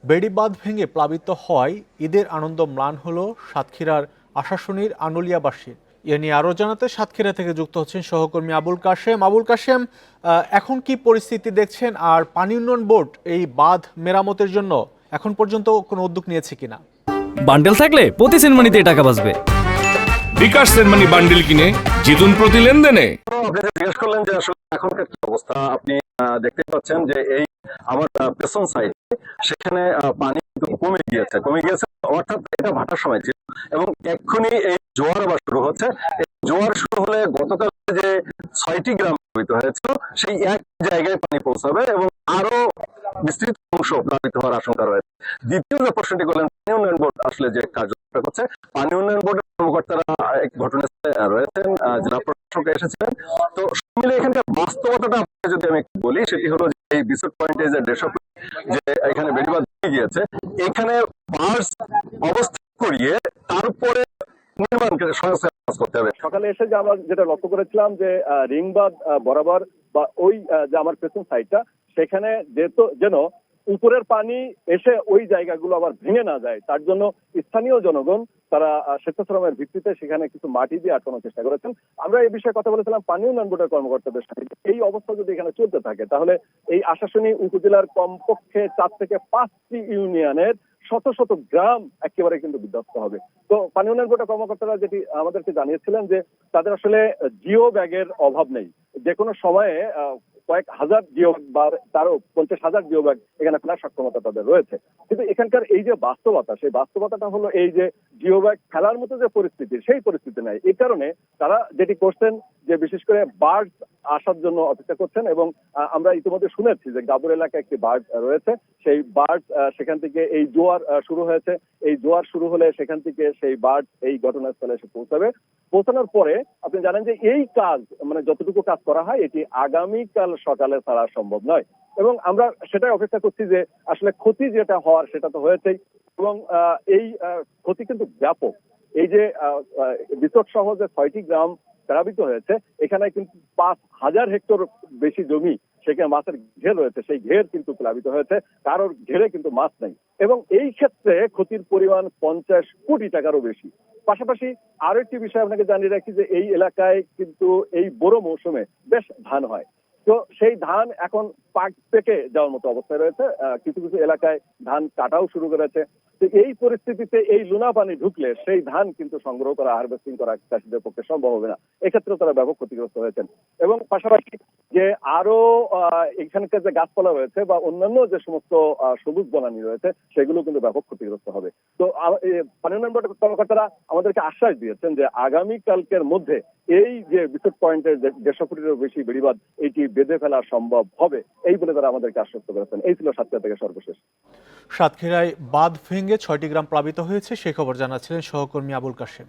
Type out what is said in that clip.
বেড়িবাঁধ ভেঙে প্লাবিত হওয়ায় ঈদের আনন্দ ম্লান হলো সাতক্ষীরার আশাশুনির আনুলিয়াবাসীর। এ নিয়ে আরও জানাতে সাতক্ষীরা থেকে যুক্ত হচ্ছেন সহকর্মী আবুল কাশেম। এখন কি পরিস্থিতি দেখছেন, আর পানি উন্নয়ন বোর্ড এই বাঁধ মেরামতের জন্য এখন পর্যন্ত কোনো উদ্যোগ নিয়েছে কিনা? বান্ডেল থাকলে প্রতি সেনমানিতে টাকা বাঁচবে। বিকাশ সেনমানি বান্ডেল কিনে জিতুন প্রতি লেনদেনে। আপনি জিজ্ঞেস করলেন যে আসলে এখনকার কি অবস্থা। আপনি দেখতে পাচ্ছেন যে এই আমার পেছন সাইড সেখানে পানি কমে গিয়েছে, অর্থাৎ এটা ভাটার সময় ছিল এবং এক্ষুনি এই জোয়ার আবার শুরু হচ্ছে। জোয়ার শুরু হলে গতকাল যে 6টি গ্রাম প্লাবিত হয়েছিল সেই এক জায়গায় পানি পৌঁছাবে এবং আরো বিস্তৃত অংশ প্লাবিত হওয়ার আশঙ্কা রয়েছে। দ্বিতীয় যে প্রশ্নটি করলেন, পানি উন্নয়ন বোর্ড আসলে যে কার্যক্রম করছে, পানি উন্নয়ন বোর্ডের কর্মকর্তারা এক ঘটনাস্থলে রয়েছেন, জেলা প্রশাসক এসেছিলেন। তো মিলে এখানকার বাস্তবতাটা যদি আমি বলি, সেটি হলো যে এই বিসুট পয়েন্টে যে এখানে বেড়িবাঁধ গিয়েছে, এখানে বাস অবস্থান করিয়ে তারপরে নির্মাণ সংস্কার কাজ করতে হবে। সকালে এসে যে আমরা যেটা লক্ষ্য করেছিলাম যে রিংবাঁধ বরাবর বা ওই যে আমার পেছন সাইডটা, সেখানে যেন উপরের পানি এসে ওই জায়গাগুলো আবার ভেঙে না যায়, তার জন্য স্থানীয় জনগণ তারা স্বেচ্ছাশ্রমের ভিত্তিতে সেখানে কিছু মাটি দিয়ে আটকানোর চেষ্টা করেছেন। আমরা এই বিষয়ে কথা বলেছিলাম পানি উন্নয়ন বোর্ডের কর্মকর্তাদের সাথে। এই অবস্থা যদি এখানে চলতে থাকে তাহলে এই আশাশুনি উপজেলার কমপক্ষে 4 থেকে 5টি ইউনিয়নের শত শত গ্রাম একেবারে কিন্তু বিধ্বস্ত হবে। তো পানি উন্নয়ন বোর্ডের কর্মকর্তারা যেটি আমাদেরকে জানিয়েছিলেন যে তাদের আসলে জিও ব্যাগের অভাব নেই, যে কোনো সময়ে কয়েক হাজার জিও ব্যাগ বা তারও 50,000 জিও ব্যাগ এখানে ফেলার সক্ষমতা তাদের রয়েছে। কিন্তু এখানকার এই যে বাস্তবতা, সেই বাস্তবতাটা হলো এই যে জিও ব্যাগ ফেলার মতো যে পরিস্থিতি, সেই পরিস্থিতি নাই। এই কারণে তারা যেটি করছেন যে বিশেষ করে বার্ড আসার জন্য অপেক্ষা করছেন এবং আমরা ইতিমধ্যে শুনেছি যে গাবুর এলাকায় একটি বার্ড রয়েছে, সেই বার্ড সেখান থেকে এই জোয়ার শুরু হয়েছে, এই জোয়ার শুরু হলে সেখান থেকে সেই বার্ড এই ঘটনাস্থলে এসে পৌঁছানোর পরে আপনি জানেন যে এই কাজ মানে যতটুকু কাজ করা হয় এটি আগামীকাল সকালে ছাড়া সম্ভব নয় এবং আমরা সেটাই অপেক্ষা করছি যে আসলে ক্ষতি যেটা হওয়ার সেটা তো হয়েছেই এবং এই ক্ষতি কিন্তু ব্যাপক। এই যে বিচট সহ যে 6টি গ্রাম প্লাবিত হয়েছে, এখানে কিন্তু 5,000 হেক্টর বেশি জমি, সেখানে মাছের ঘের রয়েছে, সেই ঘের কিন্তু প্লাবিত হয়েছে, কারোর ঘেরে কিন্তু মাছ নাই এবং এই ক্ষেত্রে ক্ষতির পরিমাণ 50 কোটি টাকারও বেশি। পাশাপাশি আরো একটি বিষয় আপনাকে জানিয়ে রাখি যে এই এলাকায় কিন্তু এই বড় মৌসুমে বেশ ধান হয়। তো সেই ধান এখন পাক পেকে যাওয়ার মতো অবস্থায় রয়েছে, কিছু কিছু এলাকায় ধান কাটাও শুরু করেছে। তো এই পরিস্থিতিতে এই লুনা পানি ঢুকলে সেই ধান কিন্তু সংগ্রহ করা, হারভেস্টিং করা চাষিদের পক্ষে সম্ভব হবে না। এক্ষেত্রে তারা ব্যাপক ক্ষতিগ্রস্ত হয়েছেন এবং পাশাপাশি যে আরো এখানকার যে গাছপালা রয়েছে বা অন্যান্য যে সমস্ত সবুজ বনানী রয়েছে, সেগুলো কিন্তু ব্যাপক ক্ষতিগ্রস্ত হবে। তো পানি উন্নয়ন বোর্ডের কর্মকর্তারা আমাদেরকে আশ্বাস দিয়েছেন যে আগামীকালকের মধ্যে এই যে বিদ্যুৎ পয়েন্টের 150 ফুটেরও বেশি বেড়িবাঁধ এটি বেঁধে ফেলা সম্ভব হবে, এই বলে তারা আমাদেরকে আশ্বস্ত করেছেন। এই ছিল সাতক্ষীরা থেকে সর্বশেষ। সাতক্ষীরায় বাঁধ ভেঙে 6টি গ্রাম প্লাবিত হয়েছে, সে খবর জানাচ্ছিলেন সহকর্মী আবুল কাশেম।